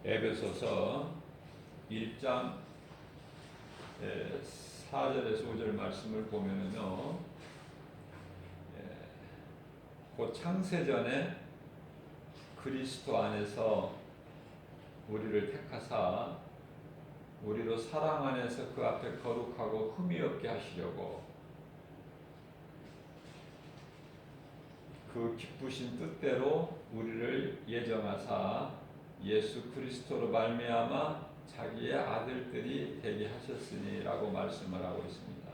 에베소서 1장 4절에서 5절 말씀을 보면은요, 곧 창세전에 그리스도 안에서 우리를 택하사 우리로 사랑 안에서 그 앞에 거룩하고 흠이 없게 하시려고 그 기쁘신 뜻대로 우리를 예정하사 예수 그리스도로 말미암아 자기의 아들들이 되게 하셨으니라고 말씀을 하고 있습니다.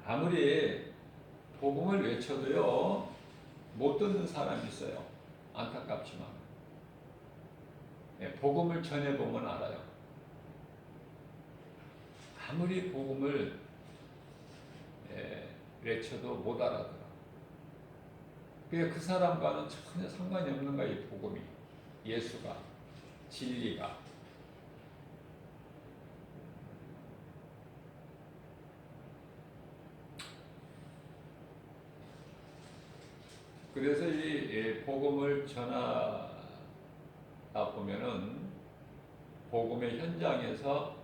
아무리 복음을 외쳐도요 못 듣는 사람이 있어요. 안타깝지만 복음을 전해보면 알아요. 아무리 복음을 외쳐도 못 알아들어. 그 사람과는 전혀 상관이 없는 거야. 이 복음이, 예수가, 진리가. 그래서 이 복음을 전하다 보면은 복음의 현장에서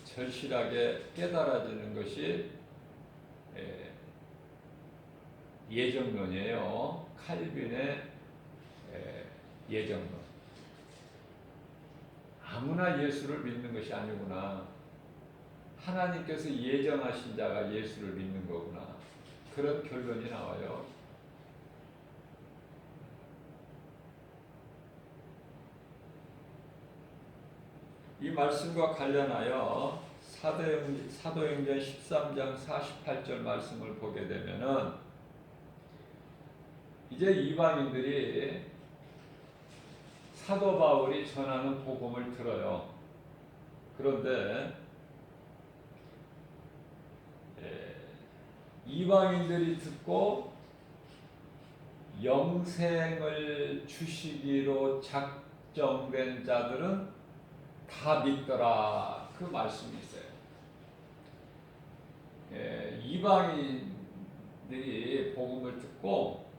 절실하게 깨달아지는 것이 예정론이에요. 칼빈의 예정론. 아무나 예수를 믿는 것이 아니구나. 하나님께서 예정하신 자가 예수를 믿는 거구나. 그런 결론이 나와요. 이 말씀과 관련하여 사도행전 13장 48절 말씀을 보게 되면은 이제 이방인들이 사도 바울이 전하는 복음을 들어요. 그런데 이방인들이 듣고 영생을 주시기로 작정된 자들은 다 믿더라. 그 말씀이 있어요. 이방인들이 복음을 듣고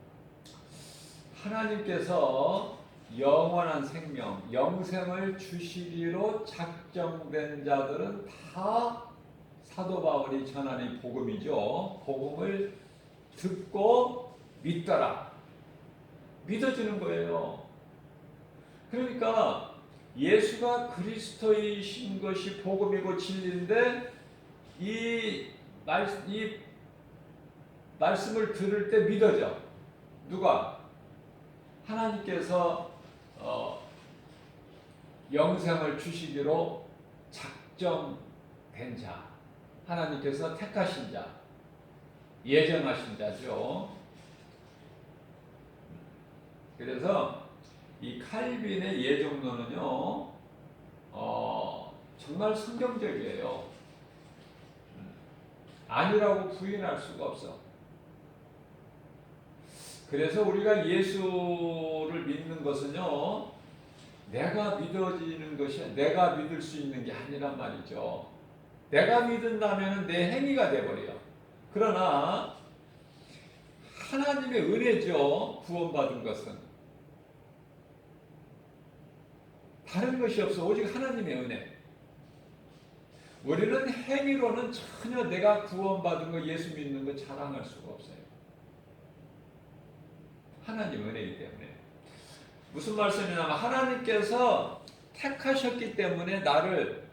하나님께서 영원한 생명, 영생을 주시기로 작정된 자들은 다 사도 바울이 전하는 복음이죠. 복음을 듣고 믿더라. 믿어지는 거예요. 그러니까 예수가 그리스도이신 것이 복음이고 진리인데 이 말씀을 들을 때 믿어져. 누가? 하나님께서 영생을 주시기로 작정된 자, 하나님께서 택하신 자, 예정하신 자죠. 그래서 이 칼빈의 예정론은요, 정말 성경적이에요. 아니라고 부인할 수가 없어. 그래서 우리가 예수를 믿는 것은요, 내가 믿어지는 것이, 내가 믿을 수 있는 게 아니란 말이죠. 내가 믿는다면 내 행위가 돼버려요. 그러나 하나님의 은혜죠. 구원받은 것은 다른 것이 없어. 오직 하나님의 은혜. 우리는 행위로는 전혀 내가 구원받은 거, 예수 믿는 거 자랑할 수가 없어요. 하나님 은혜이기 때문에. 무슨 말씀이냐면 하나님께서 택하셨기 때문에 나를,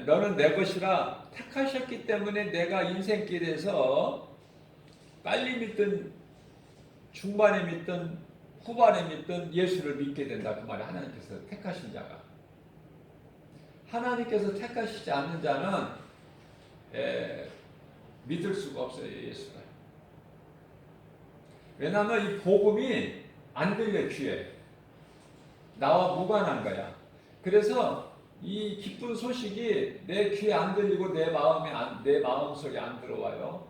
너는 내 것이라 택하셨기 때문에 내가 인생길에서 빨리 믿든 중반에 믿든 후반에 믿든 예수를 믿게 된다. 그 말이 하나님께서 택하신 자가. 하나님께서 택하시지 않는 자는 믿을 수가 없어요. 예수가. 왜냐하면 이 복음이 안 들려. 귀에 나와 무관한 거야. 그래서 이 기쁜 소식이 내 귀에 안 들리고 내 마음속에 안 들어와요.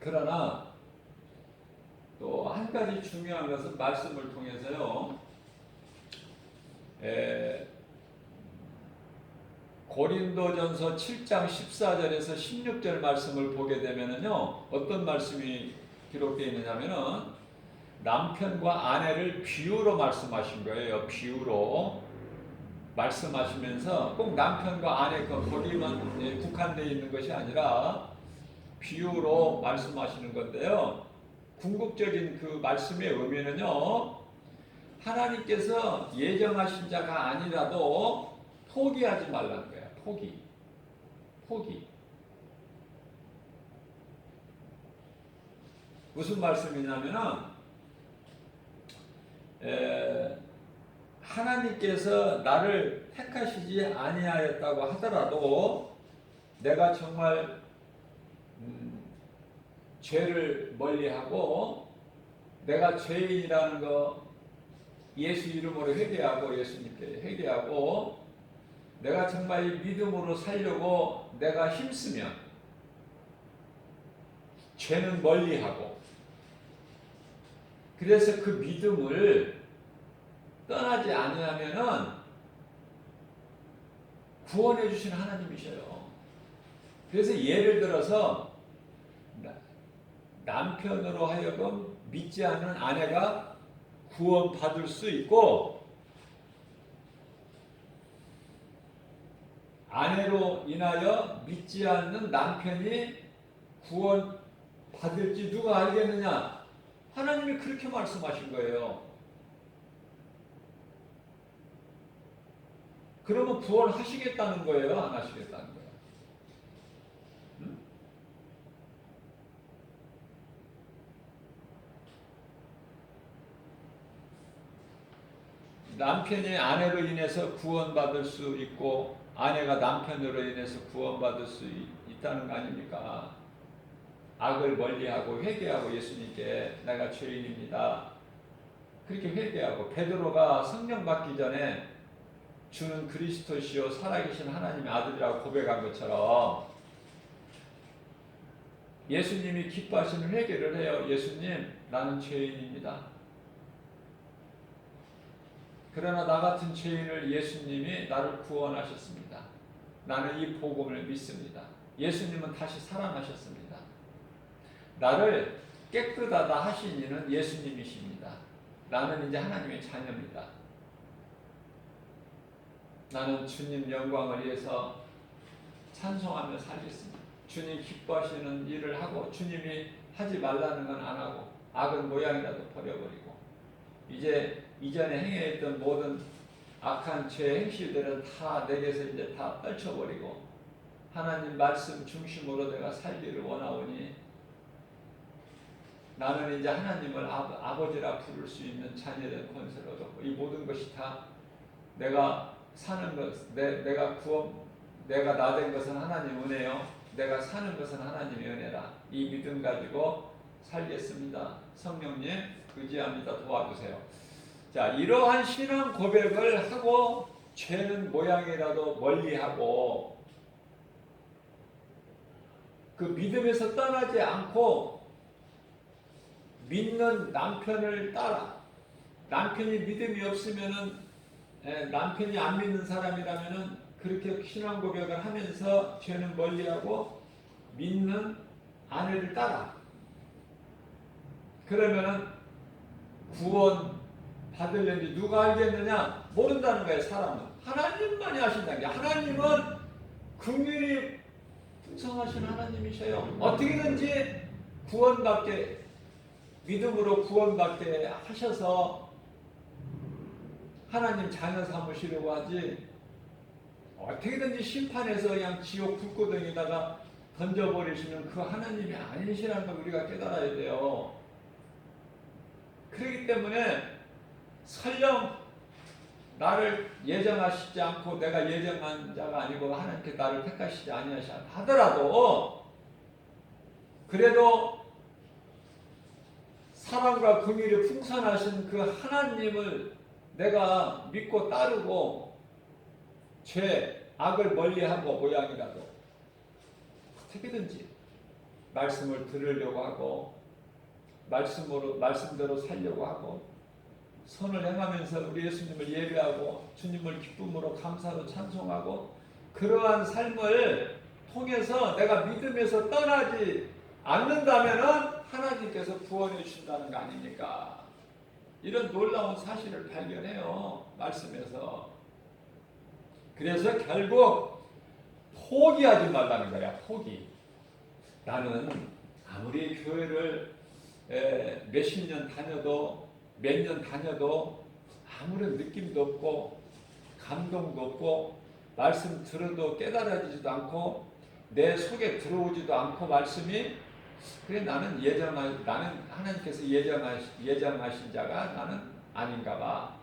그러나 또 한 가지 중요한 것은 말씀을 통해서요, 고린도전서 7장 14절에서 16절 말씀을 보게 되면은요, 어떤 말씀이 기록되어 있느냐면은 남편과 아내를 비유로 말씀하신 거예요. 비유로 말씀하시면서 꼭 남편과 아내 거기만 국한되어 있는 것이 아니라 비유로 말씀하시는 건데요. 궁극적인 그 말씀의 의미는요, 하나님께서 예정하신 자가 아니라도 포기하지 말라는 거야. 포기. 무슨 말씀이냐면은 하나님께서 나를 택하시지 아니하였다고 하더라도 내가 정말 죄를 멀리하고 내가 죄인이라는 거 예수 이름으로 회개하고 예수님께 회개하고 내가 정말 이 믿음으로 살려고 내가 힘쓰면 죄는 멀리하고 그래서 그 믿음을 떠나지 아니하면은 구원해 주시는 하나님이셔요. 그래서 예를 들어서 남편으로 하여금 믿지 않는 아내가 구원받을 수 있고 아내로 인하여 믿지 않는 남편이 구원받을지 누가 알겠느냐? 하나님이 그렇게 말씀하신 거예요. 그러면 구원하시겠다는 거예요? 안 하시겠다는 거예요? 응? 남편이 아내로 인해서 구원받을 수 있고 아내가 남편으로 인해서 구원받을 수 있다는 거 아닙니까? 악을 멀리하고 회개하고 예수님께 내가 죄인입니다. 그렇게 회개하고 베드로가 성령 받기 전에 주는 그리스도시요 살아계신 하나님의 아들이라고 고백한 것처럼 예수님이 기뻐하시는 회개를 해요. 예수님, 나는 죄인입니다. 그러나 나 같은 죄인을 예수님이 나를 구원하셨습니다. 나는 이 복음을 믿습니다. 예수님은 다시 살아나셨습니다. 나를 깨끗하다 하신 이는 예수님이십니다. 나는 이제 하나님의 자녀입니다. 나는 주님 영광을 위해서 찬송하며 살겠습니다. 주님 기뻐하시는 일을 하고 주님이 하지 말라는 건 안 하고 악은 모양이라도 버려버리고 이제 이전에 행해했던 모든 악한 죄 행실들은 다 내게서 이제 다 떨쳐버리고 하나님 말씀 중심으로 내가 살기를 원하오니 나는 이제 하나님을 아버지라 부를 수 있는 자녀된 권세를 얻었고 이 모든 것이 다 내가 사는 것, 내가 나 된 것은 하나님 은혜요. 내가 사는 것은 하나님의 은혜라. 이 믿음 가지고 살겠습니다. 성령님 의지합니다. 도와주세요. 자, 이러한 신앙 고백을 하고 죄는 모양이라도 멀리하고 그 믿음에서 떠나지 않고 믿는 남편을 따라 남편이 믿음이 없으면은 남편이 안 믿는 사람이라면은 그렇게 신앙 고백을 하면서 죄는 멀리하고 믿는 아내를 따라 그러면은 구원 받으려니 누가 알겠느냐? 모른다는 거예요. 사람은 하나님만이 하신다는 게 하나님은 긍휼이 풍성하신 하나님이셔요. 어떻게든지 구원받게 믿음으로 구원받게 하셔서 하나님 자녀 삼으시려고 하지 어떻게든지 심판해서 그냥 지옥 불구덩이에다가 던져버리시는 그 하나님이 아니시라는 걸 우리가 깨달아야 돼요. 그렇기 때문에 설령 나를 예정하시지 않고 내가 예정한 자가 아니고 하나님께 나를 택하시지 아니하시다 하더라도 그래도 사랑과 긍휼이 풍성하신 그 하나님을 내가 믿고 따르고 죄, 악을 멀리하고 모양이라도 어떻게든지 말씀을 들으려고 하고 말씀대로 살려고 하고 선을 행하면서 우리 예수님을 예배하고 주님을 기쁨으로 감사로 찬송하고 그러한 삶을 통해서 내가 믿음에서 떠나지 않는다면은 하나님께서 구원해 주신다는 거 아닙니까? 이런 놀라운 사실을 발견해요. 말씀에서. 그래서 결국 포기하지 말라는 거야. 포기. 나는 아무리 교회를 몇십 년 다녀도 몇 년 다녀도 아무런 느낌도 없고 감동도 없고 말씀 들어도 깨달아지지도 않고 내 속에 들어오지도 않고 말씀이 그래 나는 하나님께서 예정하신 자가 나는 아닌가 봐.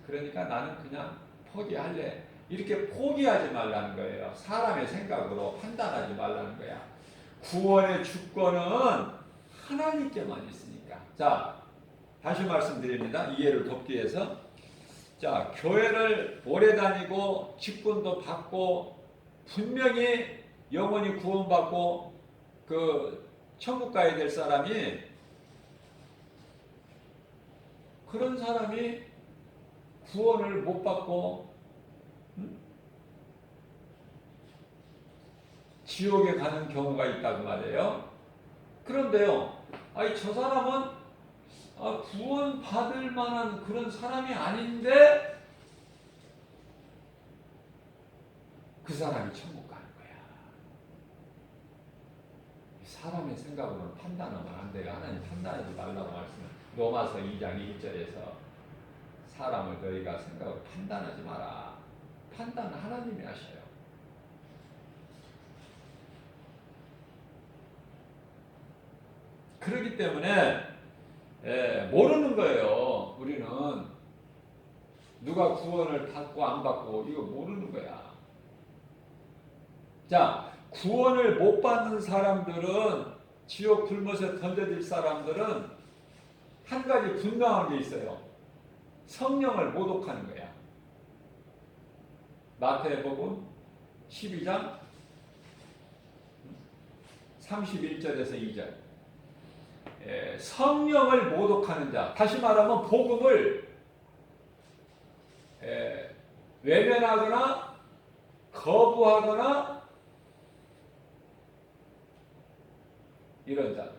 그러니까 나는 그냥 포기할래. 이렇게 포기하지 말라는 거예요. 사람의 생각으로 판단하지 말라는 거야. 구원의 주권은 하나님께만 있으니까. 자, 다시 말씀드립니다. 이해를 돕기 위해서. 자, 교회를 오래 다니고 직분도 받고 분명히 영원히 구원받고 그 천국 가야 될 사람이 그런 사람이 구원을 못 받고 지옥에 가는 경우가 있다고 말이에요. 그런데요, 아니 저 사람은 구원 받을 만한 그런 사람이 아닌데 그 사람이 천국 가는 거야. 사람의 생각으로는 판단하면 안 돼요. 하나님 판단하지 말라고 말씀을 로마서 2장 1절에서 사람을 너희가 생각으로 판단하지 마라. 판단은 하나님이 하셔요. 그렇기 때문에 모르는 거예요. 우리는 누가 구원을 받고 안 받고 이거 모르는 거야. 자, 구원을 못 받는 사람들은 지옥 불못에 던져질 사람들은 한 가지 분명한 게 있어요. 성령을 모독하는 거야. 마태복음 12장 31절에서 2절. 성령을 모독하는 자. 다시 말하면 복음을 외면하거나 거부하거나 이런 자들.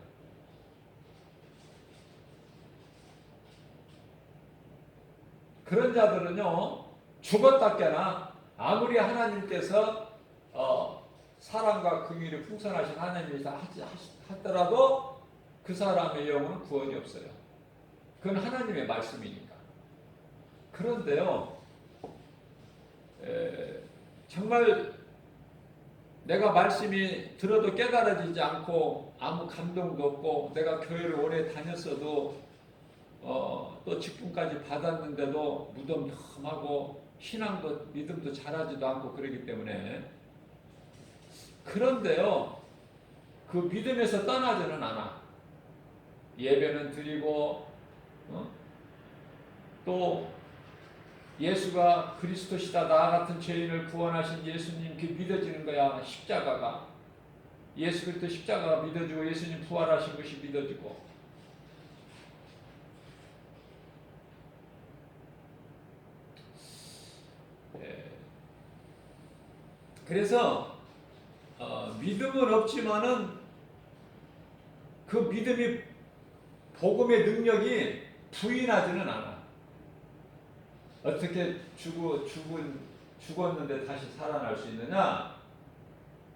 그런 자들은요, 죽었다 깨나 아무리 하나님께서 사랑과 긍휼이 풍성하신 하나님이 하더라도 그 사람의 영혼은 구원이 없어요. 그건 하나님의 말씀이니까. 그런데요, 정말 내가 말씀이 들어도 깨달아지지 않고 아무 감동도 없고 내가 교회를 오래 다녔어도 또 직분까지 받았는데도 무덤덤하고 신앙도 믿음도 잘하지도 않고 그러기 때문에 그런데요, 그 믿음에서 떠나지는 않아. 예배는 드리고 또 예수가 그리스도시다 나 같은 죄인을 구원하신 예수님 그 믿어지는 거야. 십자가가 예수 그리스도 십자가가 믿어지고 예수님 부활하신 것이 믿어지고 그래서 믿음은 없지만은 그 믿음이 복음의 능력이 부인하지는 않아. 어떻게 죽었는데 다시 살아날 수 있느냐?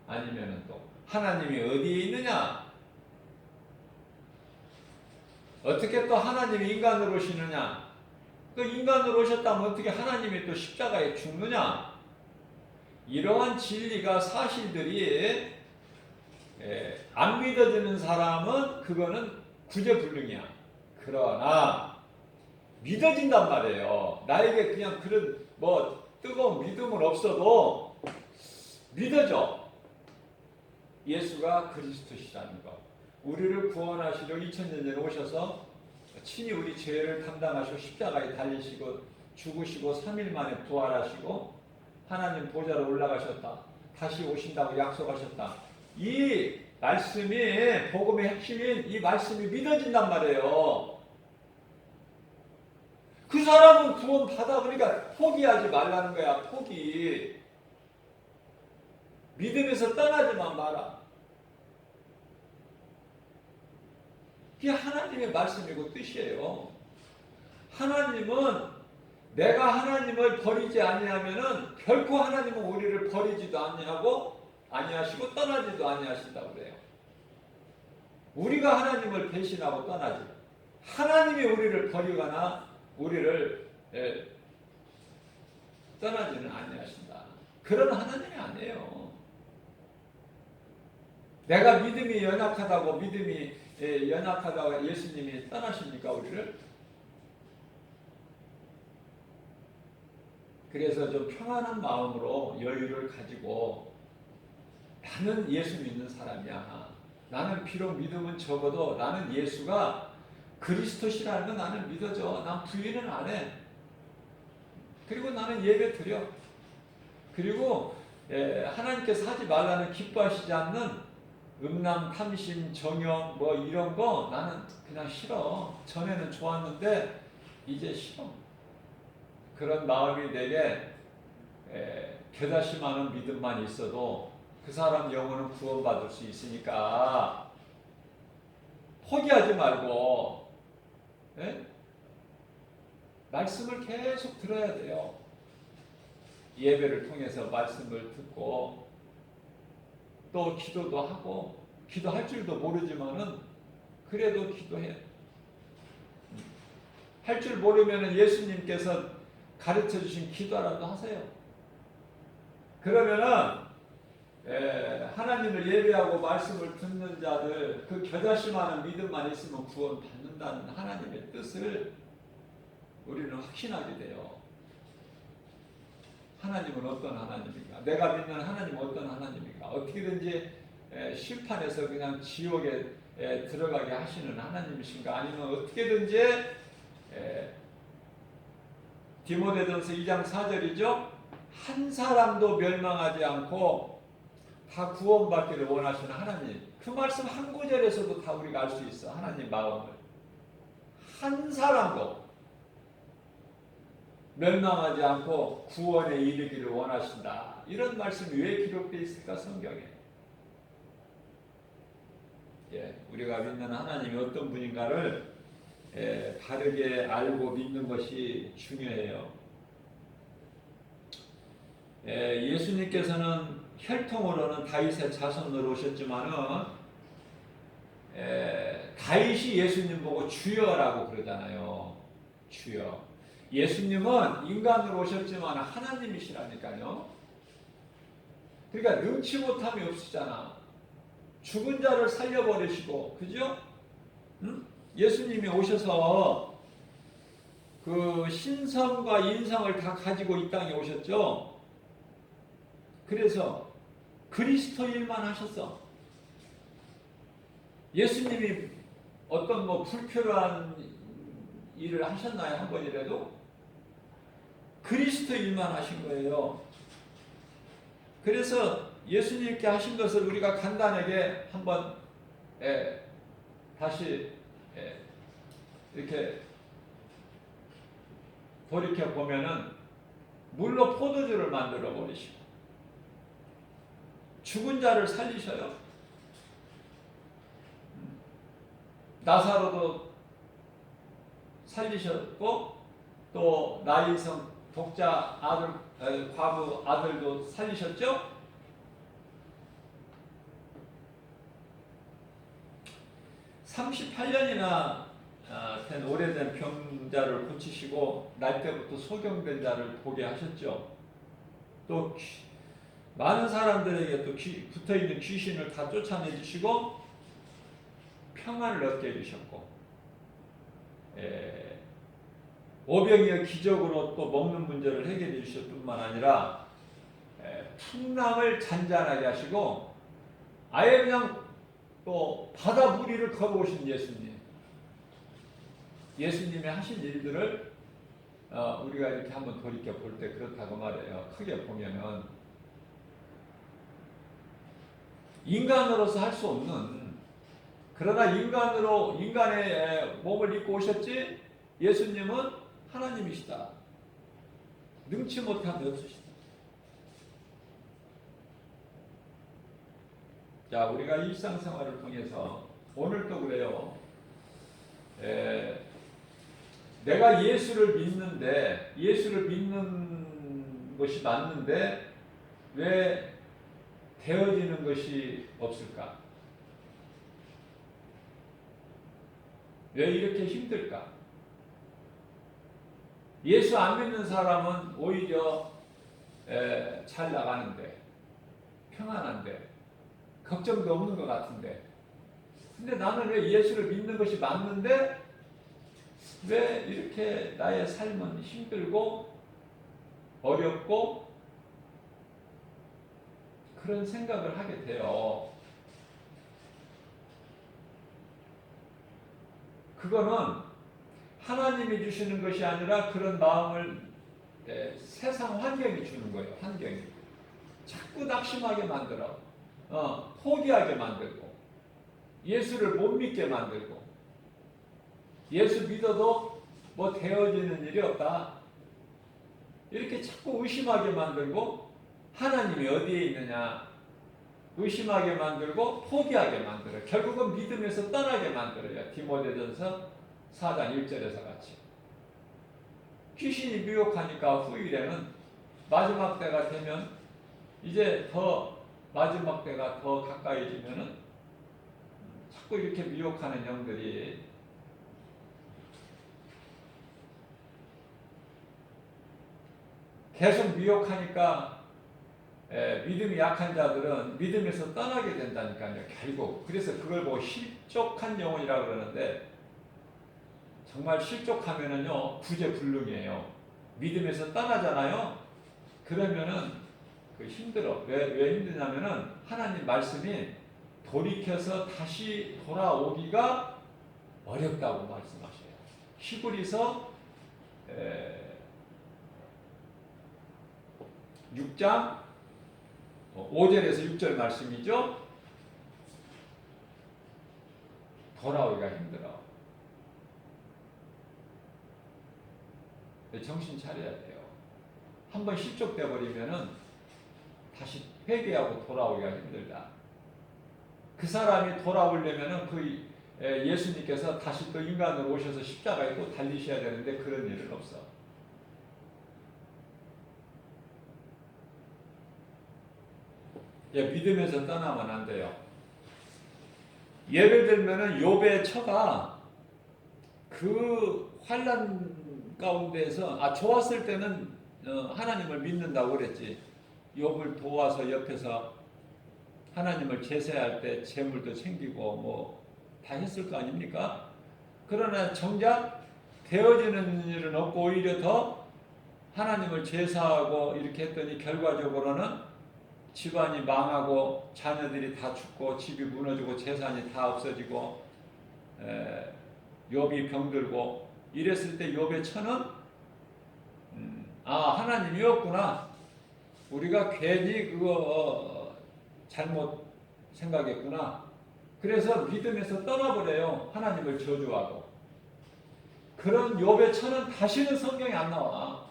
아니면은 또 하나님이 어디에 있느냐? 어떻게 또 하나님이 인간으로 오시느냐? 또 인간으로 오셨다면 어떻게 하나님이 또 십자가에 죽느냐? 이러한 진리가 사실들이 안 믿어지는 사람은 그거는 구제불능이야. 그러나 믿어진단 말이에요. 나에게 그냥 그런 뜨거운 믿음은 없어도 믿어져. 예수가 그리스도시라는 것. 우리를 구원하시려 2000년 전에 오셔서 친히 우리 죄를 담당하시고 십자가에 달리시고 죽으시고 3일 만에 부활하시고 하나님 보좌로 올라가셨다. 다시 오신다고 약속하셨다. 이 말씀이 복음의 핵심인 이 말씀이 믿어진단 말이에요. 그 사람은 구원 받아. 그러니까 포기하지 말라는 거야. 포기. 믿음에서 떠나지만 마라. 그게 하나님의 말씀이고 뜻이에요. 하나님은 내가 하나님을 버리지 아니하면은 결코 하나님은 우리를 버리지도 아니하시고 떠나지도 아니하신다고 그래요. 우리가 하나님을 배신하고 떠나지. 하나님이 우리를 버리거나 우리를 떠나지는 아니하신다. 그런 하나님이 아니에요. 내가 믿음이 연약하다고 예수님이 떠나십니까 우리를? 그래서 좀 평안한 마음으로 여유를 가지고 나는 예수 믿는 사람이야. 나는 비록 믿음은 적어도 나는 예수가 그리스도시라는 건 나는 믿어져. 난 부인은 안 해. 그리고 나는 예배 드려. 그리고 하나님께서 하지 말라는 기뻐하시지 않는 음란, 탐심, 정욕 뭐 이런 거 나는 그냥 싫어. 전에는 좋았는데 이제 싫어. 그런 마음이 내게 겨자씨 많은 믿음만 있어도 그 사람 영혼은 구원받을 수 있으니까 포기하지 말고 말씀을 계속 들어야 돼요. 예배를 통해서 말씀을 듣고 또 기도도 하고 기도할 줄도 모르지만은 그래도 기도해. 할 줄 모르면은 예수님께서 가르쳐 주신 기도라도 하세요. 그러면은 하나님을 예배하고 말씀을 듣는 자들 그 겨자씨만한 믿음만 있으면 구원 받는다는 하나님의 뜻을 우리는 확신하게 돼요. 하나님은 어떤 하나님입니까? 내가 믿는 하나님은 어떤 하나님입니까? 어떻게든지 심판해서 그냥 지옥에 들어가게 하시는 하나님이신가? 아니면 어떻게든지 디모데전서 2장 4절이죠. 한 사람도 멸망하지 않고 다 구원받기를 원하시는 하나님. 그 말씀 한 구절에서도 다 우리가 알 수 있어. 하나님 마음을. 한 사람도 멸망하지 않고 구원에 이르기를 원하신다. 이런 말씀이 왜 기록되어 있을까 성경에? 우리가 믿는 하나님이 어떤 분인가를 바르게 알고 믿는 것이 중요해요. 예수님께서는 혈통으로는 다윗의 자손으로 오셨지만은 다윗이 예수님 보고 주여라고 그러잖아요. 주여. 예수님은 인간으로 오셨지만 하나님이시라니까요. 그러니까 능치 못함이 없으잖아. 죽은 자를 살려버리시고, 그죠? 응? 예수님이 오셔서 그 신성과 인성을 다 가지고 이 땅에 오셨죠. 그래서 그리스도 일만 하셨어. 예수님이 어떤 뭐 불필요한 일을 하셨나요? 한 번이라도? 그리스도 일만 하신 거예요. 그래서 예수님께 하신 것을 우리가 간단하게 한번 다시 이렇게 돌이켜 보면은 물로 포도주를 만들어 버리시고 죽은 자를 살리셔요. 나사로도 살리셨고 또 나인성 독자 아들 과부 아들도 살리셨죠. 38년이나 된 오래된 병자를 고치시고 날 때부터 소경된 자를 보게 하셨죠. 또 많은 사람들에게 또 붙어있는 귀신을 다 쫓아내 주시고 평안을 얻게 해주셨고 오병이어 기적으로 또 먹는 문제를 해결해 주실 뿐만 아니라 풍랑을 잔잔하게 하시고 아예 그냥 또 바다 무리를 걸어오신 예수님. 예수님이 하신 일들을 우리가 이렇게 한번 돌이켜 볼 때 그렇다고 말해요. 크게 보면은 인간으로서 할 수 없는, 그러나 인간의 몸을 입고 오셨지. 예수님은 하나님이시다. 능치 못함이 없으시다. 자, 우리가 일상생활을 통해서 오늘도 그래요. 내가 예수를 믿는데 예수를 믿는 것이 맞는데 왜 되어지는 것이 없을까? 왜 이렇게 힘들까? 예수 안 믿는 사람은 오히려 잘 나가는데 평안한데 걱정도 없는 것 같은데 근데 나는 왜 예수를 믿는 것이 맞는데 왜 이렇게 나의 삶은 힘들고 어렵고 그런 생각을 하게 돼요. 그거는 하나님이 주시는 것이 아니라 그런 마음을 세상 환경이 주는 거예요. 환경이. 자꾸 낙심하게 만들어. 포기하게 만들고 예수를 못 믿게 만들고 예수 믿어도 뭐 되어지는 일이 없다. 이렇게 자꾸 의심하게 만들고 하나님이 어디에 있느냐 의심하게 만들고 포기하게 만들어요. 결국은 믿음에서 떠나게 만들어요. 디모데전서 4장 1절에서 같이. 귀신이 미혹하니까 후일에는 마지막 때가 되면 이제 더 마지막 때가 더 가까이지면은 자꾸 이렇게 미혹하는 영들이 계속 미혹하니까 믿음이 약한 자들은 믿음에서 떠나게 된다니까요. 결국. 그래서 그걸 보고 실족한 영혼이라고 그러는데 정말 실족하면은요 구제불능이에요. 믿음에서 떠나잖아요. 그러면은 그 힘들어. 왜 힘드냐면은 하나님 말씀이 돌이켜서 다시 돌아오기가 어렵다고 말씀하셔요. 히브리서 6장 5절에서 6절 말씀이죠. 돌아오기가 힘들어. 정신 차려야 돼요. 한번 실족돼 버리면은 다시 회개하고 돌아오기가 힘들다. 그 사람이 돌아오려면은 그 예수님께서 다시 또 인간으로 오셔서 십자가에 또 달리셔야 되는데 그런 일은 없어. 믿음에서 떠나면 안 돼요. 예를 들면은 욥의 처가 그 환난 가운데에서 좋았을 때는 하나님을 믿는다고 그랬지. 욥을 도와서 옆에서 하나님을 제사할 때 재물도 챙기고 뭐 다 했을 거 아닙니까? 그러나 정작 되어지는 일은 없고 오히려 더 하나님을 제사하고 이렇게 했더니 결과적으로는 집안이 망하고 자녀들이 다 죽고 집이 무너지고 재산이 다 없어지고 욥이 병들고 이랬을 때 욥의 처는 하나님이었구나. 우리가 괜히 그거 잘못 생각했구나. 그래서 믿음에서 떠나버려요. 하나님을 저주하고. 그런 욥의 처는 다시는 성경에 안 나와.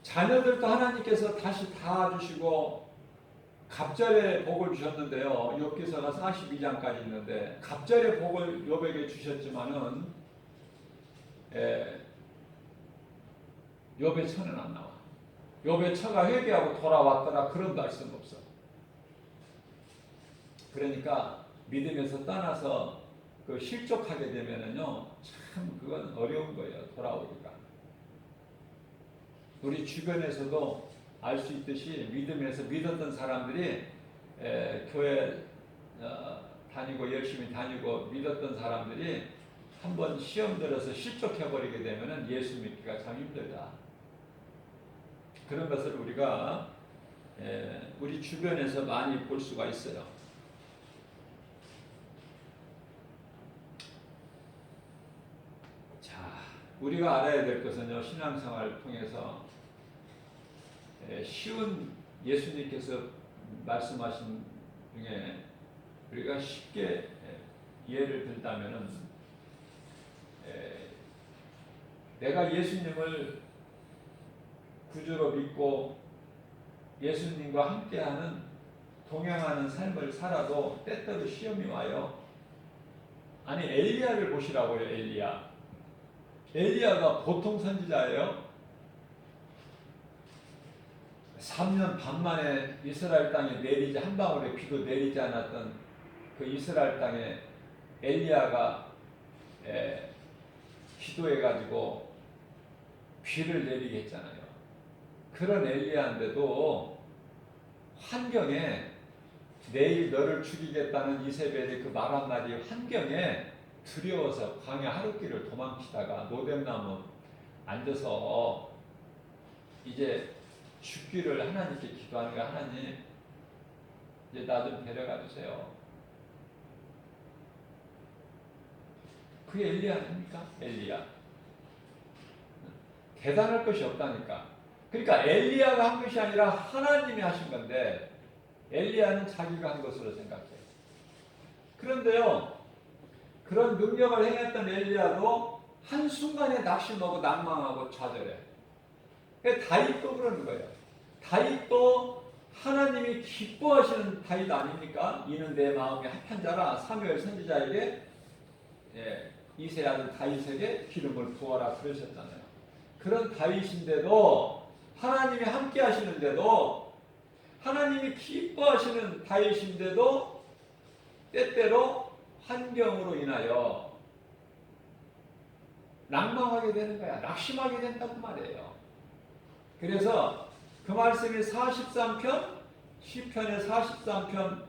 자녀들도 하나님께서 다시 다 주시고 갑절의 복을 주셨는데요. 욥기서가 42장까지 있는데 갑절의 복을 욥에게 주셨지만은 욥의 처는 안 나와. 욥의 처가 회개하고 돌아왔더라 그런 말씀 없어. 그러니까 믿음에서 떠나서 그 실족하게 되면은요 참 그건 어려운 거예요. 돌아오기가. 우리 주변에서도 알 수 있듯이 믿음에서 믿었던 사람들이 교회 다니고 열심히 다니고 믿었던 사람들이 한번 시험 들어서 실족해버리게 되면 예수 믿기가 참 힘들다. 그런 것을 우리가 우리 주변에서 많이 볼 수가 있어요. 자, 우리가 알아야 될 것은요, 신앙생활을 통해서 쉬운 예수님께서 말씀하신 중에 우리가 쉽게 예를 들자면은 내가 예수님을 구주로 믿고 예수님과 함께하는 동행하는 삶을 살아도 때때로 시험이 와요. 아니 엘리야를 보시라고요. 엘리야가 보통 선지자예요. 3년 반 만에 이스라엘 땅에 내리지 한 방울의 비도 내리지 않았던 그 이스라엘 땅에 엘리야가 기도해가지고 비를 내리게 했잖아요. 그런 엘리야인데도 환경에 내일 너를 죽이겠다는 이세벨의 그 말 한마디 환경에 두려워서 광야 하루길을 도망치다가 노뎀나무 앉아서 이제 죽기를 하나님께 기도하는 거야. 하나님 이제 나 좀 데려가 주세요. 그게 엘리야 아닙니까? 엘리야. 대단할 것이 없다니까. 그러니까 엘리야가 한 것이 아니라 하나님이 하신 건데 엘리야는 자기가 한 것으로 생각해요. 그런데요, 그런 능력을 행했던 엘리야도 한순간에 낙심하고 낭망하고 좌절해. 다윗도 그러는 거예요. 다윗도 하나님이 기뻐하시는 다윗 아닙니까? 이는 내 마음이 합한 자라 사무엘 선지자에게 이세 아들 다윗에게 기름을 부어라 그러셨잖아요. 그런 다윗인데도 하나님이 함께 하시는데도 하나님이 기뻐하시는 다윗인데도 때때로 환경으로 인하여 낭망하게 되는 거야. 낙심하게 된다고 말이에요. 그래서 그 말씀이 43편 시편의 43편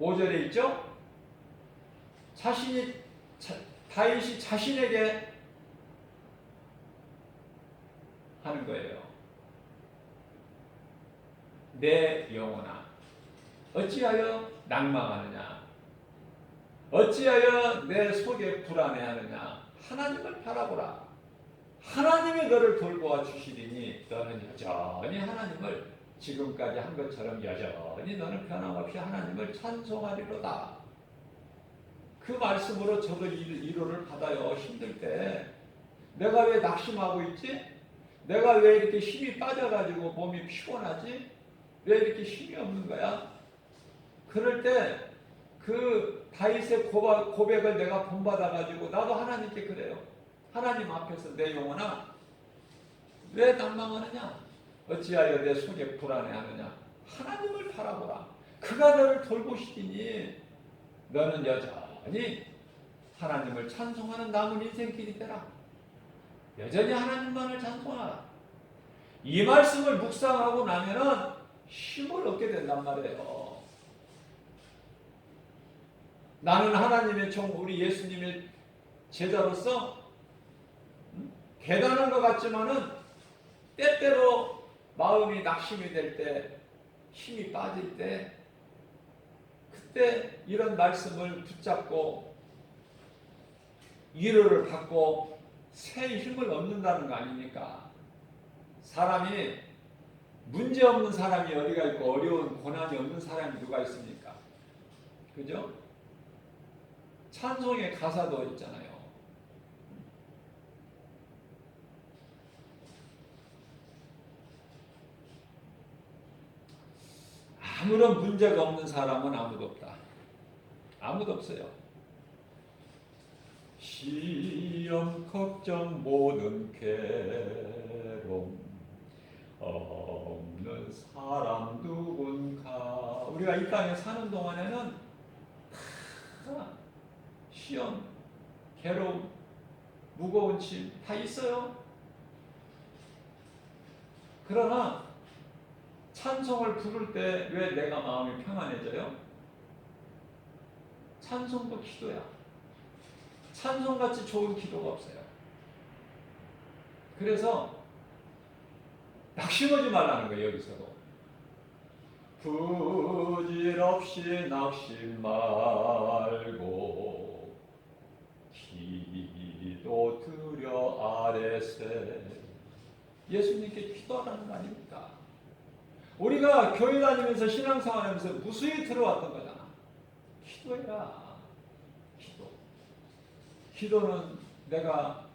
5절에 있죠. 다윗이 자신에게 하는 거예요. 내 영혼아 어찌하여 낭망하느냐, 어찌하여 내 속에 불안해하느냐. 하나님을 바라보라. 하나님이 너를 돌보아 주시리니 너는 여전히 하나님을 지금까지 한 것처럼 여전히 너는 변함없이 하나님을 찬송하리로다. 그 말씀으로 저도 위로를 받아요. 힘들 때 내가 왜 낙심하고 있지? 내가 왜 이렇게 힘이 빠져가지고 몸이 피곤하지? 왜 이렇게 힘이 없는 거야? 그럴 때 그 다윗의 고백을 내가 본받아가지고 나도 하나님께 그래요. 하나님 앞에서 내 영혼아 왜 낭망하느냐? 어찌하여 내 속에 불안해하느냐? 하나님을 바라보라. 그가 너를 돌보시리니 너는 여전히 하나님을 찬송하는 남은 인생길이 되라. 여전히 하나님만을 찬송하라. 이 말씀을 묵상하고 나면은 힘을 얻게 된단 말이에요. 나는 하나님의 종, 우리 예수님의 제자로서 대단한 것 같지만은 때때로 마음이 낙심이 될 때, 힘이 빠질 때, 그때 이런 말씀을 붙잡고 위로를 받고 새 힘을 얻는다는 거 아닙니까? 사람이 문제 없는 사람이 어디가 있고 어려운 고난이 없는 사람이 누가 있습니까? 그죠? 찬송의 가사도 있잖아요. 아무런 문제가 없는 사람은 아무도 없다. 아무도 없어요. 시험, 걱정, 모든 괴로움 없는 사람 누군가. 우리가 이 땅에 사는 동안에는 다 시험, 괴로움, 무거운 짐 다 있어요. 그러나 찬송을 부를 때 왜 내가 마음이 평안해져요? 찬송도 기도야. 찬송같이 좋은 기도가 없어요. 그래서 낙심하지 말라는 거예요. 여기서도 부질없이 낙심 말고 기도 드려 아뢰세. 예수님께 기도하라는 거 아닙니까? 우리가 교회 다니면서 신앙생활하면서 무수히 들어왔던 거잖아. 기도해라. 기도는 내가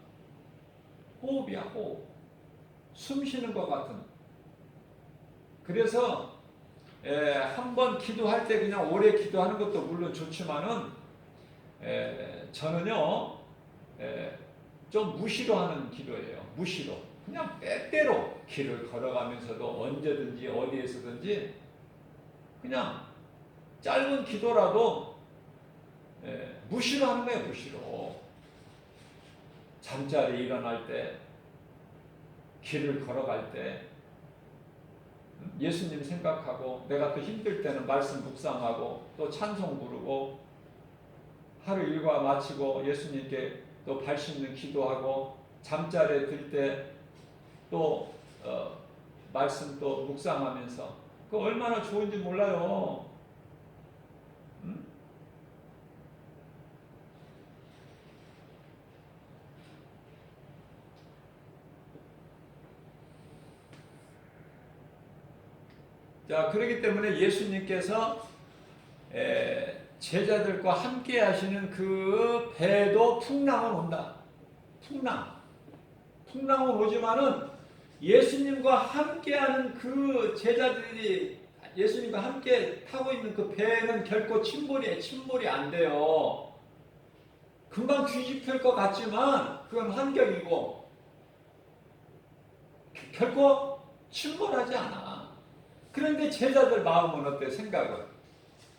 호흡이야, 호흡. 숨 쉬는 것 같은. 그래서 한번 기도할 때 그냥 오래 기도하는 것도 물론 좋지만은 저는요 좀 무시로 하는 기도예요. 무시로. 그냥 때때로 길을 걸어가면서도 언제든지 어디에서든지 그냥 짧은 기도라도 무시로 하는 거예요. 무시로. 잠자리 일어날 때, 길을 걸어갈 때 예수님 생각하고, 내가 또 힘들 때는 말씀 묵상하고 또 찬송 부르고 하루 일과 마치고 예수님께 또 발 씻는 기도하고, 잠자리에 들 때 또 말씀 또 묵상하면서, 그 얼마나 좋은지 몰라요. 자, 그렇기 때문에 예수님께서 제자들과 함께 하시는 그 배도 풍랑은 온다. 풍랑은 오지만은 예수님과 함께하는 그 제자들이 예수님과 함께 타고 있는 그 배는 결코 침몰이 안 돼요. 금방 뒤집힐 것 같지만 그건 환경이고 결코 침몰하지 않아. 그런데 제자들 마음은 어때? 생각은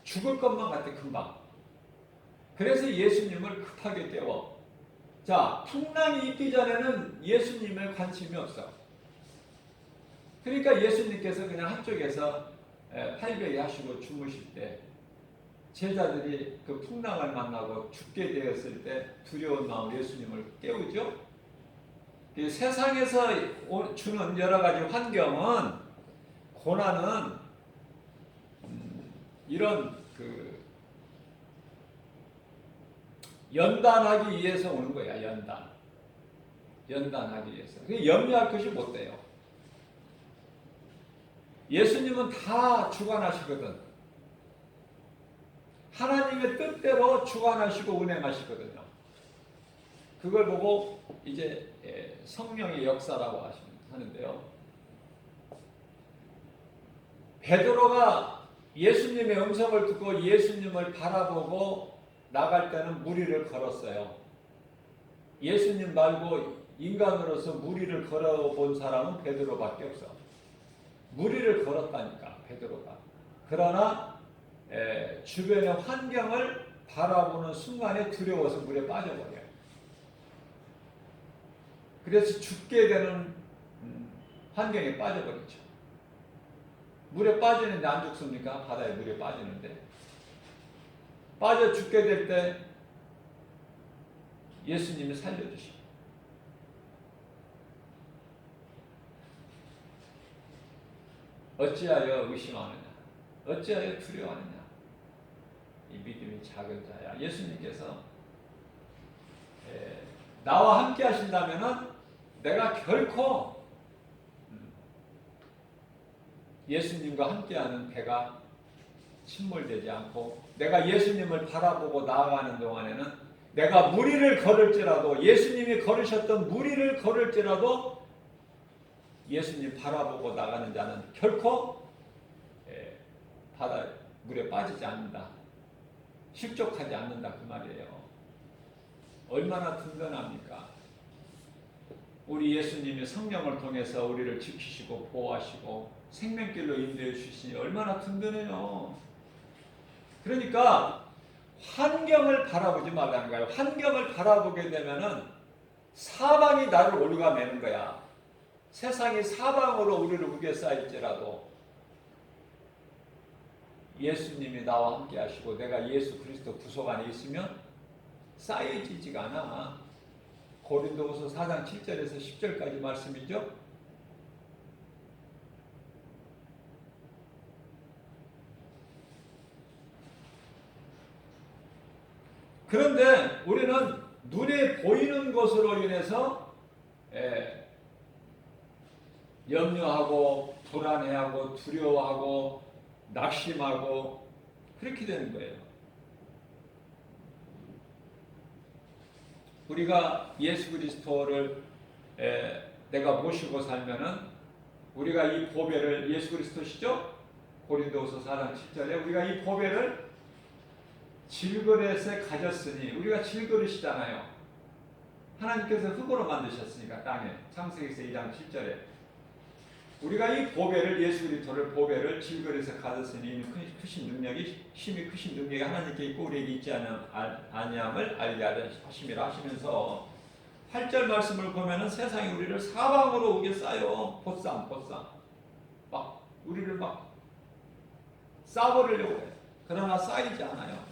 죽을 것만 같아, 금방. 그래서 예수님을 급하게 깨워. 자, 풍랑이 있기 전에는 예수님을 관심이 없어. 그러니까 예수님께서 그냥 한쪽에서 팔베개 하시고 주무실 때 제자들이 그 풍랑을 만나고 죽게 되었을 때 두려운 마음 예수님을 깨우죠. 세상에서 주는 여러 가지 환경은, 고난은 이런 연단하기 위해서 오는 거야. 연단하기 위해서. 염려할 것이 못 돼요. 예수님은 다 주관하시거든. 하나님의 뜻대로 주관하시고 운행하시거든요. 그걸 보고 이제 성령의 역사라고 하는데요. 베드로가 예수님의 음성을 듣고 예수님을 바라보고 나갈 때는 무리를 걸었어요. 예수님 말고 인간으로서 무리를 걸어본 사람은 베드로밖에 없어. 무리를 걸었다니까, 베드로가. 그러나 주변의 환경을 바라보는 순간에 두려워서 물에 빠져버려요. 그래서 죽게 되는 환경에 빠져버리죠. 물에 빠지는데 안 죽습니까? 바다에 물에 빠지는데. 빠져 죽게 될 때 예수님이 살려주시고, 어찌하여 의심하느냐? 어찌하여 두려워하느냐? 이 믿음이 작은 자야. 예수님께서 나와 함께 하신다면은 내가 결코 예수님과 함께하는 배가 침몰되지 않고, 내가 예수님을 바라보고 나아가는 동안에는 내가 무리를 걸을지라도, 예수님이 걸으셨던 무리를 걸을지라도 예수님 바라보고 나가는 자는 결코 바다 물에 빠지지 않는다. 실족하지 않는다, 그 말이에요. 얼마나 든든합니까? 우리 예수님이 성령을 통해서 우리를 지키시고 보호하시고 생명길로 인도해 주시니 얼마나 든든해요. 그러니까 환경을 바라보지 말라는 거예요. 환경을 바라보게 되면은 사방이 나를 올가매는 거야. 세상이 사방으로 우리를 우겨싸일지라도 예수님이 나와 함께 하시고 내가 예수 그리스도 구속 안에 있으면 쌓여지지가 않아. 고린도후서 4장 7절에서 10절까지 말씀이죠. 그런데 우리는 눈에 보이는 것으로 인해서 염려하고 불안해하고 두려워하고 낙심하고 그렇게 되는 거예요. 우리가 예수 그리스도를 내가 모시고 살면은 우리가 이 보배를 예수 그리스도시죠? 고린도후서 4장 7절에 우리가 이 보배를 질그릇에 가졌으니 우리가 질그릇이잖아요. 하나님께서 흙으로 만드셨으니까 땅에 창세기서 2장 7절에 우리가 이 보배를 예수 그리스도를 보배를 질그릇에 가졌으니 크신 능력이 힘이 크신 능력이 하나님께 있고 우리에게 있지 아니함을 알게 하심이라 하시면서 8절 말씀을 보면은 세상이 우리를 사방으로 우겨싸요. 보쌈 막 우리를 막 싸버리려고 해요. 그러나 쌓이지 않아요.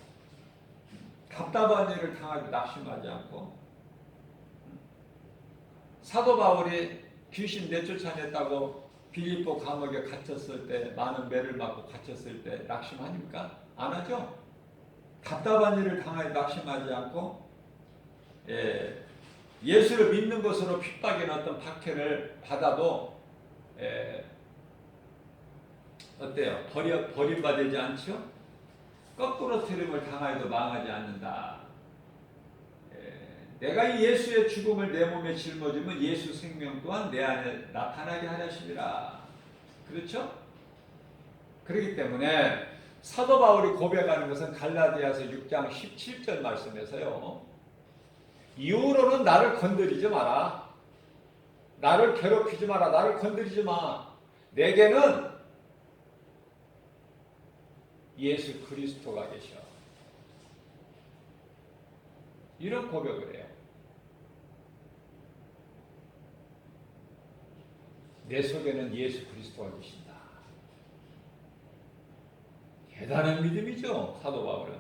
답답한 일을 당하고 낙심하지 않고 사도 바울이 귀신 내쫓아냈다고 빌립보 감옥에 갇혔을 때 많은 매를 맞고 갇혔을 때 낙심합니까? 안 하죠. 답답한 일을 당하여 낙심하지 않고 예수를 믿는 것으로 핍박이나 어떤 박해를 받아도 어때요? 버림받지 않죠? 거꾸로 트림을 당하여도 망하지 않는다. 내가 이 예수의 죽음을 내 몸에 짊어지면 예수 생명 또한 내 안에 나타나게 하려심이라. 그렇죠? 그렇기 때문에 사도 바울이 고백하는 것은 갈라디아서 6장 17절 말씀에서요. 이후로는 나를 건드리지 마라. 나를 괴롭히지 마라. 나를 건드리지 마. 내게는 예수 그리스도가 계셔. 이런 고백을 해요. 내 속에는 예수 그리스도가 계신다. 대단한 믿음이죠, 사도 바울은.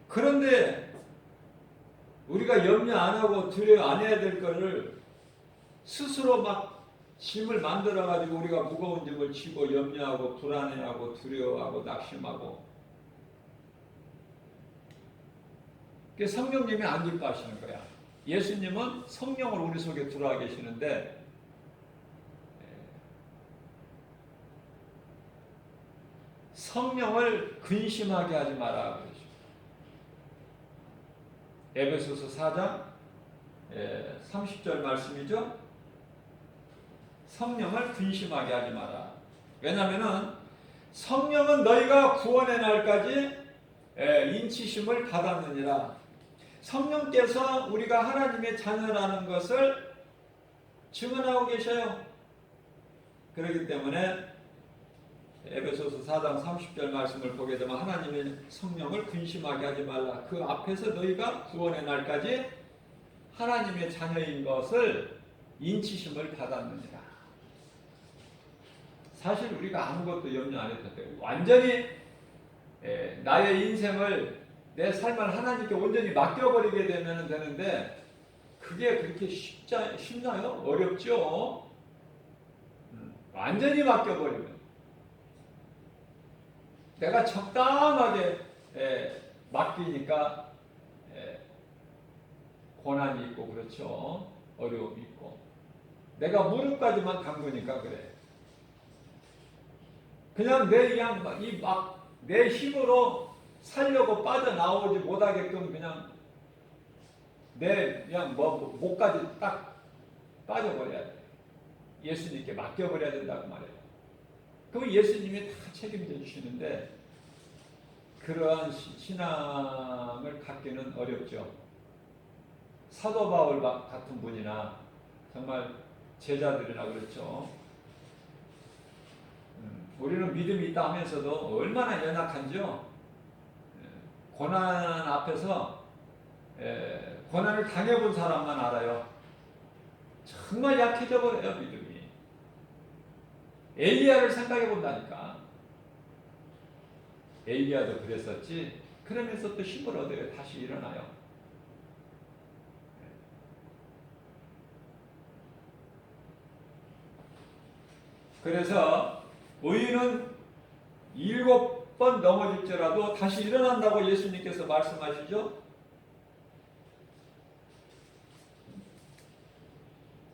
그런데 우리가 염려 안 하고 두려워 안 해야 될 거를 스스로 막 짐을 만들어 가지고 우리가 무거운 짐을 지고 염려하고 불안해하고 두려워하고 낙심하고 그게 성령님이 안 기뻐하시는 거야. 예수님은 성령을 우리 속에 들어와 계시는데 성령을 근심하게 하지 마라 그러죠. 에베소서 4장 30절 말씀이죠. 성령을 근심하게 하지 마라. 왜냐하면 성령은 너희가 구원의 날까지 인치심을 받았느니라. 성령께서 우리가 하나님의 자녀라는 것을 증언하고 계셔요. 그렇기 때문에 에베소서 4장 30절 말씀을 보게 되면 하나님의 성령을 근심하게 하지 말라. 그 앞에서 너희가 구원의 날까지 하나님의 자녀인 것을 인치심을 받았느니라. 사실 우리가 아무것도 염려 안 해도 돼요. 완전히 나의 인생을 내 삶을 하나님께 온전히 맡겨버리게 되면 되는데 그게 그렇게 쉽나요? 어렵죠? 완전히 맡겨버리면 내가 적당하게 맡기니까 고난이 있고 그렇죠. 어려움이 있고 내가 무릎까지만 담그니까 그래. 그냥 내 힘으로 살려고 빠져나오지 못하게끔 그냥 목까지 딱 빠져버려야 돼. 예수님께 맡겨버려야 된다고 말해요. 그럼 예수님이 다 책임져 주시는데 그러한 신앙을 갖기는 어렵죠. 사도 바울 같은 분이나 정말 제자들이나 그렇죠. 우리는 믿음이 있다 하면서도 얼마나 연약한지요. 고난 앞에서 고난을 당해본 사람만 알아요. 정말 약해져 버려요, 믿음이. 엘리야를 생각해 본다니까. 엘리야도 그랬었지. 그러면서 또 힘을 얻어요. 다시 일어나요. 그래서 의인은 7번 넘어질지라도 다시 일어난다고 예수님께서 말씀하시죠.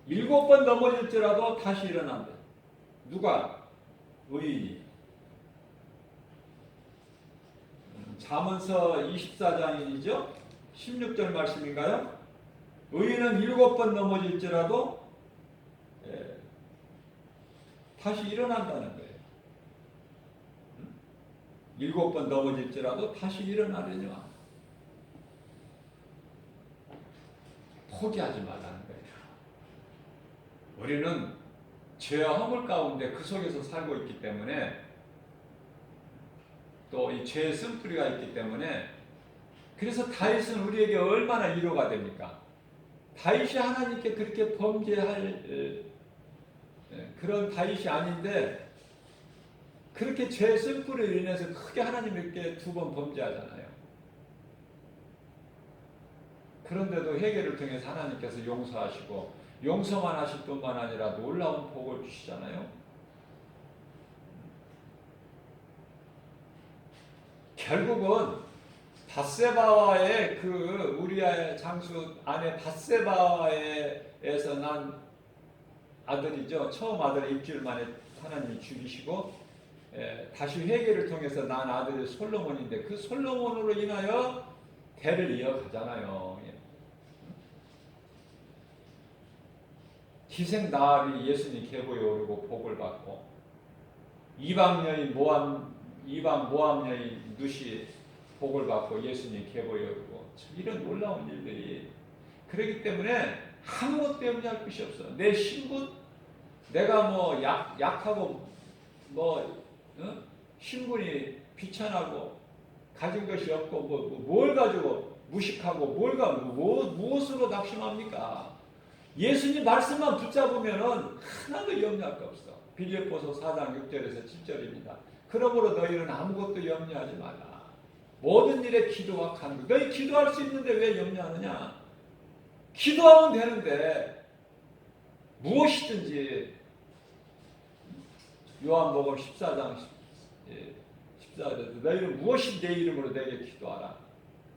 7번 넘어질지라도 다시 일어난다. 누가? 의인이. 잠언서 24장이죠? 16절 말씀인가요? 의인은 7번 넘어질지라도 다시 일어난다는 거예요. 7번 넘어질지라도 다시 일어나려니와 포기하지 말라는 거예요. 우리는 죄와 허물 가운데 그 속에서 살고 있기 때문에 또 이 죄의 쓴뿌리가 있기 때문에 그래서 다윗은 우리에게 얼마나 위로가 됩니까? 다윗이 하나님께 그렇게 범죄할 그런 다윗이 아닌데 그렇게 죄의 쓴뿌리를 인해서 크게 하나님께 2번 범죄하잖아요. 그런데도 회개를 통해서 하나님께서 용서하시고 용서만 하실 뿐만 아니라 놀라운 복을 주시잖아요. 결국은 밧세바와의 그 우리아의 장수 아내 밧세바에서 난 아들이죠. 처음 아들을 일주일 만에 하나님이 죽이시고 다시 회개를 통해서 난 아들이 솔로몬인데 그 솔로몬으로 인하여 대를 이어가잖아요. 기생 나합이 예수님 계보에 오르고 복을 받고 이방 모압 여인 누시 복을 받고 예수님 계보에 오르고 이런 놀라운 일들이 그렇기 때문에 아무것도 염려할 것이 없어. 내 신분, 내가 뭐 약하고 뭐 신분이 비천하고 가진 것이 없고 뭘 가지고 무식하고 무엇으로 낙심합니까? 예수님 말씀만 붙잡으면은 하나도 염려할 거 없어. 빌립보서 4장 6절에서 7절입니다. 그러므로 너희는 아무것도 염려하지 말라. 모든 일에 기도와 간구. 너희 기도할 수 있는데 왜 염려하느냐? 기도하면 되는데 무엇이든지 요한복음 14장 14절에서 너희는 무엇이 내 이름으로 내게 기도하라.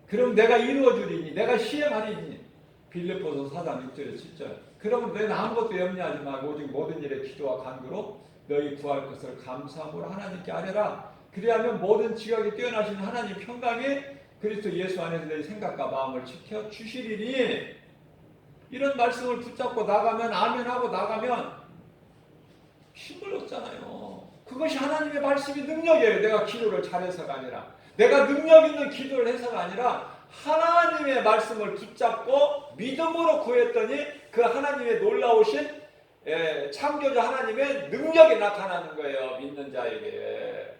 그럼 내가 이루어주리니 내가 시행하리니 빌립보서 4장 6절에 7절. 그러면 너희는 아무것도 염려하지 말고 오직 모든 일에 기도와 간구로 너희 구할 것을 감사함으로 하나님께 아뢰라. 그리하면 모든 지각이 뛰어나신 하나님 평강이 그리스도 예수 안에서 너희 생각과 마음을 지켜 주시리니 이런 말씀을 붙잡고 나가면 아멘하고 나가면 힘을 얻잖아요. 그것이 하나님의 말씀이 능력이에요. 내가 기도를 잘해서가 아니라 내가 능력 있는 기도를 해서가 아니라 하나님의 말씀을 붙잡고 믿음으로 구했더니 그 하나님의 놀라우신 창조자 하나님의 능력이 나타나는 거예요. 믿는 자에게.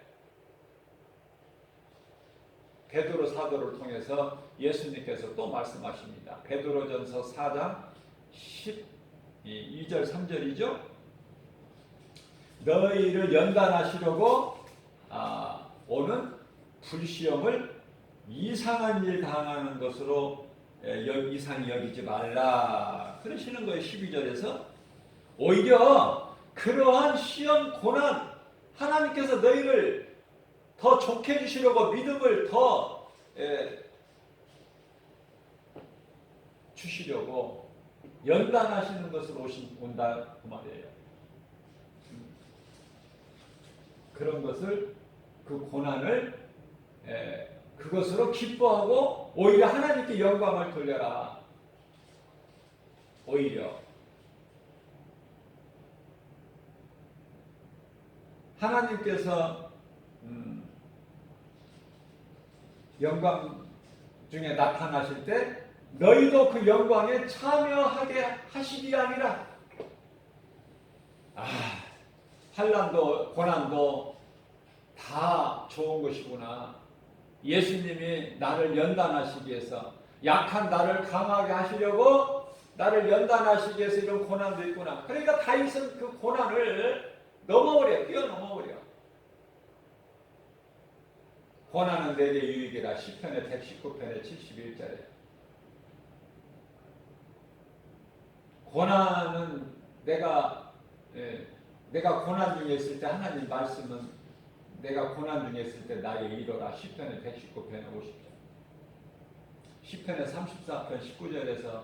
베드로 사도를 통해서 예수님께서 또 말씀하십니다. 베드로전서 4장 12절 3절이죠. 너희를 연단하시려고 오는 불시험을 이상한 일 당하는 것으로 이상히 여기지 말라 그러시는 거예요. 12절에서 오히려 그러한 시험 고난 하나님께서 너희를 더 좋게 해주시려고 믿음을 더 주시려고 연단하시는 것으로 온다 그 말이에요. 그런 것을 그 고난을 그것으로 기뻐하고 오히려 하나님께 영광을 돌려라. 오히려 하나님께서 영광 중에 나타나실 때 너희도 그 영광에 참여하게 하시리 아니라. 환난도 고난도 다 좋은 것이구나. 예수님이 나를 연단하시기 위해서 약한 나를 강하게 하시려고 나를 연단하시기 위해서 이런 고난도 있구나. 그러니까 다윗은 그 고난을 뛰어넘어버려. 고난은 내게 유익이라. 시편의 119편의 71절에 고난은 내가 고난 중에 있을 때 하나님 말씀은 내가 고난 중에 있을 때 나의 위로라. 시편의 119편의 50절. 시편의 34편 19절에서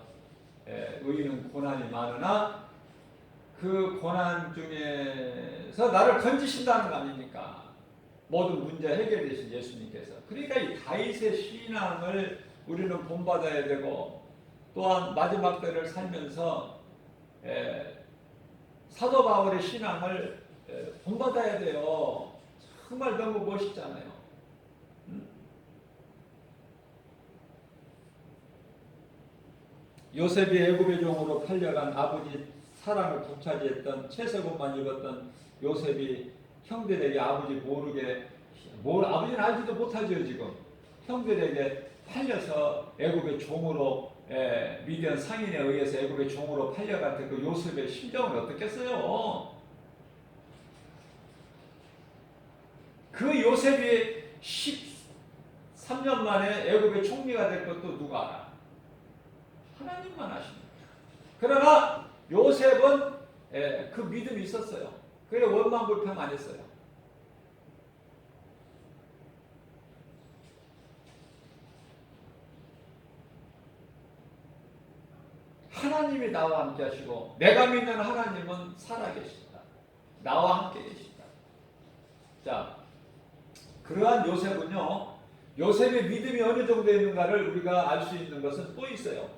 의인은 고난이 많으나 그 고난 중에서 나를 건지신다는 거 아닙니까? 모든 문제 해결되신 예수님께서. 그러니까 이 다윗의 신앙을 우리는 본받아야 되고, 또한 마지막 때를 살면서 사도 바울의 신앙을 본받아야 돼요. 정말 너무 멋있잖아요. 요셉이 애굽의 종으로 팔려간 아버지 사랑을 독차지했던 채색옷만 입었던 요셉이 형들에게 아버지 모르게, 아버지는 알지도 못하죠. 지금 형들에게 팔려서 애굽의 종으로, 미디안 상인에 의해서 애굽의 종으로 팔려갔던 그 요셉의 심정은 어떻겠어요? 그 요셉이 13년 만에 애굽의 총리가 될 것도 누가 알아? 하나님만 아십니다. 그러나 요셉은 그 믿음이 있었어요. 그래 원망불평 안 했어요. 하나님이 나와 함께 하시고, 내가 믿는 하나님은 살아계시다. 나와 함께 계시다. 자, 그러한 요셉은요, 요셉의 믿음이 어느 정도 있는가를 우리가 알 수 있는 것은 또 있어요.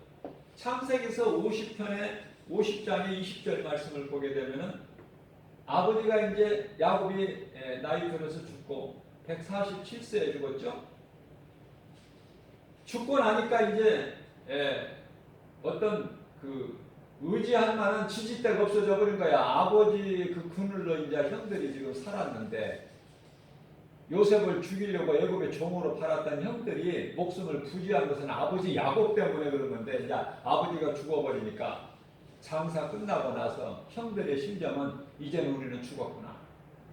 창세기서 50장의 20절 말씀을 보게 되면은, 아버지가 이제 야곱이 나이 들어서 죽고 147세에 죽었죠. 죽고 나니까 이제 어떤 그 의지할 만한 지지대가 없어져 버린 거야. 아버지 그 그늘로 이제 형들이 지금 살았는데, 요셉을 죽이려고 애굽의 종으로 팔았던 형들이 목숨을 부지한 것은 아버지 야곱 때문에 그런 건데, 이제 아버지가 죽어버리니까 장사 끝나고 나서 형들의 심정은 이제는 우리는 죽었구나.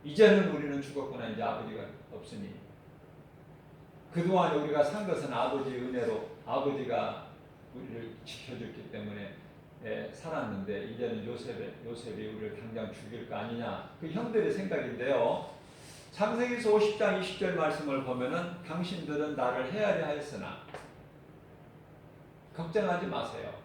이제는 우리는 죽었구나. 이제 아버지가 없으니. 그동안 우리가 산 것은 아버지의 은혜로 아버지가 우리를 지켜줬기 때문에 살았는데, 이제는 요셉이 우리를 당장 죽일 거 아니냐. 그 형들의 생각인데요. 창세기서 50장 20절 말씀을 보면은, 당신들은 나를 헤아려 하였으나 걱정하지 마세요.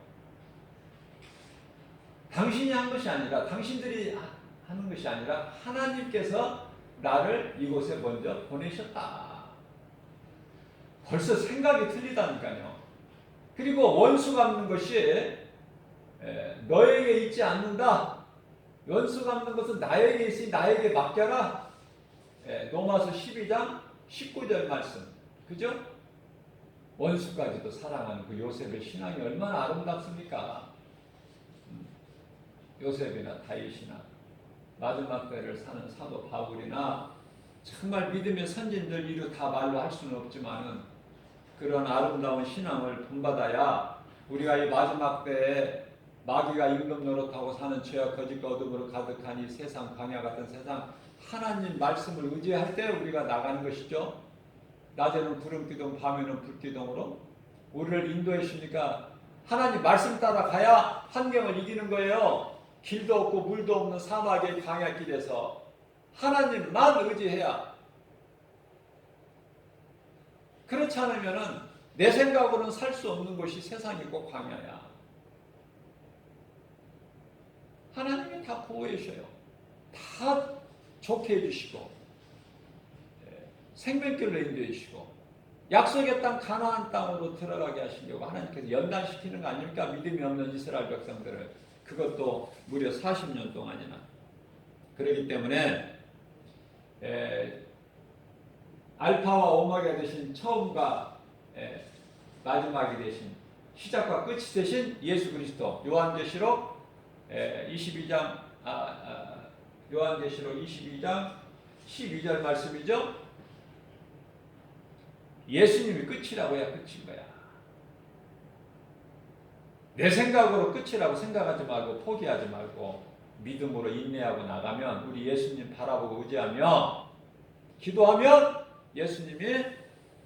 당신이 한 것이 아니라, 당신들이 하는 것이 아니라 하나님께서 나를 이곳에 먼저 보내셨다. 벌써 생각이 틀리다니까요. 그리고 원수 갚는 것이 너에게 있지 않는다. 원수 갚는 것은 나에게 있으니 나에게 맡겨라. 로마서 12장 19절 말씀. 그죠? 원수까지도 사랑하는 그 요셉의 신앙이 얼마나 아름답습니까? 요셉이나 다윗이나 마지막 때를 사는 사도 바울이나 정말 믿음의 선진들 이루 다 말로 할 수는 없지만은, 그런 아름다운 신앙을 본받아야 우리가 이 마지막 때에 마귀가 임금 노릇하고 사는 죄와 거짓과 어둠으로 가득한 이 세상, 광야 같은 세상, 하나님 말씀을 의지할 때 우리가 나가는 것이죠. 낮에는 구름 기둥, 밤에는 불 기둥으로 우리를 인도해 주니까 하나님 말씀 따라 가야 환경을 이기는 거예요. 길도 없고 물도 없는 사막의 광야길에서 하나님만 의지해야. 그렇지 않으면은 내 생각으로는 살 수 없는 것이 세상이고 광야야. 하나님이 다 보호해 주셔요. 다 좋게 해주시고, 생명길로 인도해 주시고, 약속의 땅 가나안 땅으로 들어가게 하시려고 하나님께서 연단시키는 거 아닙니까? 믿음이 없는 이스라엘 백성들을. 그것도 무려 40년 동안이나. 그렇기 때문에 알파와 오메가 되신 처음과 마지막이 되신, 시작과 끝이 되신 예수 그리스도. 요한계시록 22장 요한계시록 22장 12절 말씀이죠. 예수님이 끝이라고 해야 끝인 거야. 내 생각으로 끝이라고 생각하지 말고 포기하지 말고 믿음으로 인내하고 나가면, 우리 예수님 바라보고 의지하며 기도하면 예수님이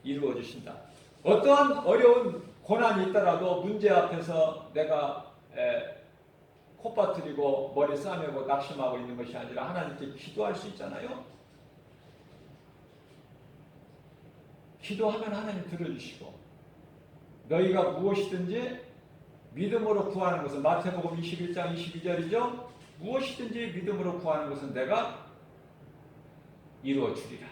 이루어 주신다. 어떠한 어려운 고난이 있더라도 문제 앞에서 내가 콧바트리고 머리 싸매고 낙심하고 있는 것이 아니라 하나님께 기도할 수 있잖아요. 기도하면 하나님 들어주시고, 너희가 무엇이든지 믿음으로 구하는 것은, 마태복음 21장 22절이죠. 무엇이든지 믿음으로 구하는 것은 내가 이루어 주리라.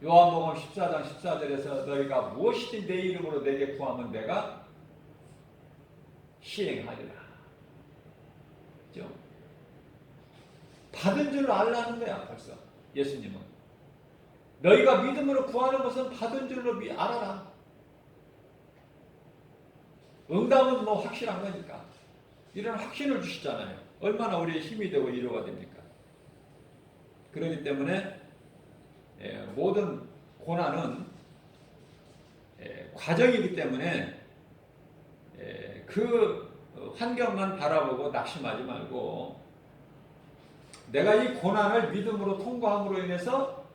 요한복음 14장 14절에서 너희가 무엇이든 내 이름으로 내게 구하면 내가 시행하리라. 그죠? 받은 줄 알라는 거야 벌써 예수님은. 너희가 믿음으로 구하는 것은 받은 줄로 알아라. 응답은 뭐 확실한 거니까. 이런 확신을 주시잖아요. 얼마나 우리의 힘이 되고 위로가 됩니까? 그렇기 때문에 모든 고난은 과정이기 때문에 그 환경만 바라보고 낙심하지 말고 내가 이 고난을 믿음으로 통과함으로 인해서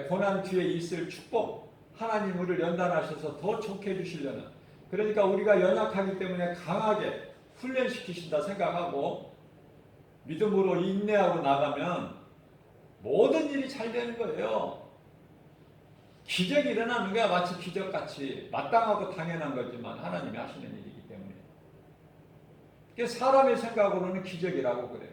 고난 뒤에 있을 축복 하나님 우리를 연단하셔서 더 좋게 해주시려는, 그러니까 우리가 연약하기 때문에 강하게 훈련시키신다 생각하고 믿음으로 인내하고 나가면 모든 일이 잘 되는 거예요. 기적이 일어나는 게 마치 기적같이 마땅하고 당연한 거지만 하나님이 하시는 일이기 때문에 그게 사람의 생각으로는 기적이라고 그래요.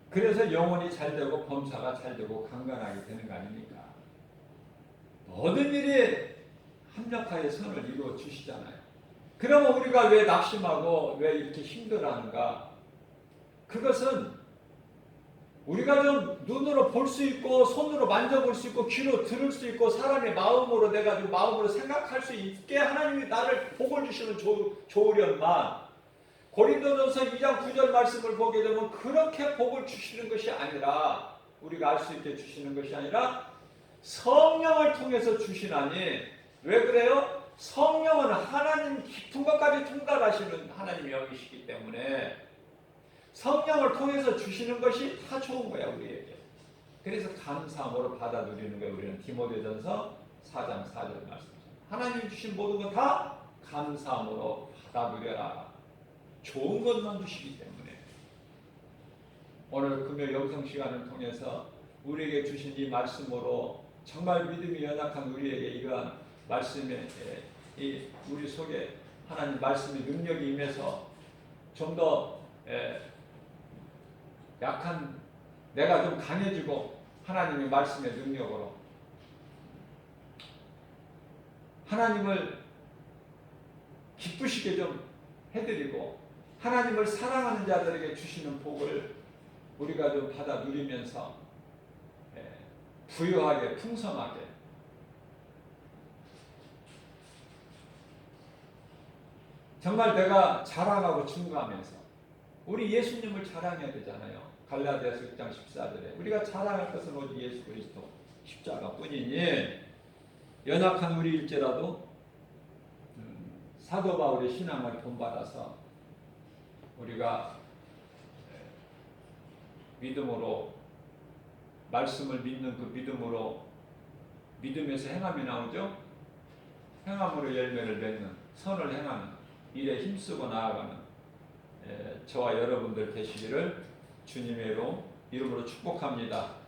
그래서 영혼이 잘 되고 범사가 잘 되고 강건하게 되는 거 아닙니까? 모든 일이 합력하여 선을 이루어 주시잖아요. 그러면 우리가 왜 낙심하고 왜 이렇게 힘들어하는가? 그것은 우리가 좀 눈으로 볼 수 있고 손으로 만져볼 수 있고 귀로 들을 수 있고 사람의 마음으로 내가 좀 마음으로 생각할 수 있게 하나님이 나를 복을 주시면 좋으련만 고린도전서 2장 9절 말씀을 보게 되면 그렇게 복을 주시는 것이 아니라 우리가 알 수 있게 주시는 것이 아니라 성령을 통해서 주시나니 왜 그래요? 성령은 하나님 깊은 것까지 통달하시는 하나님이 여기시기 때문에 성령을 통해서 주시는 것이 다 좋은 거야 우리에게. 그래서 감사함으로 받아 누리는 거예요. 우리는 디모데전서 4장 4절 말씀입니다. 하나님이 주신 모든 것 다 감사함으로 받아 누려라. 좋은 것만 주시기 때문에 오늘 금요 영성 시간을 통해서 우리에게 주신 이 말씀으로 정말 믿음이 연약한 우리에게 이러한 말씀에 우리 속에 하나님 말씀의 능력이 임해서 좀 더 약한 내가 좀 강해지고 하나님의 말씀의 능력으로 하나님을 기쁘시게 좀 해드리고 하나님을 사랑하는 자들에게 주시는 복을 우리가 좀 받아 누리면서 부유하게 풍성하게 정말 내가 자랑하고 증거하면서 우리 예수님을 자랑해야 되잖아요. 갈라디아서 6장 14절에 우리가 자랑할 것은 오직 예수 그리스도 십자가뿐이니 연약한 우리일지라도 사도 바울의 신앙을 본받아서 우리가 믿음으로 말씀을 믿는 그 믿음으로 믿음에서 행함이 나오죠. 행함으로 열매를 맺는 선을 행하는 일에 힘쓰고 나아가는 저와 여러분들 되시기를 주님의 이름으로 축복합니다.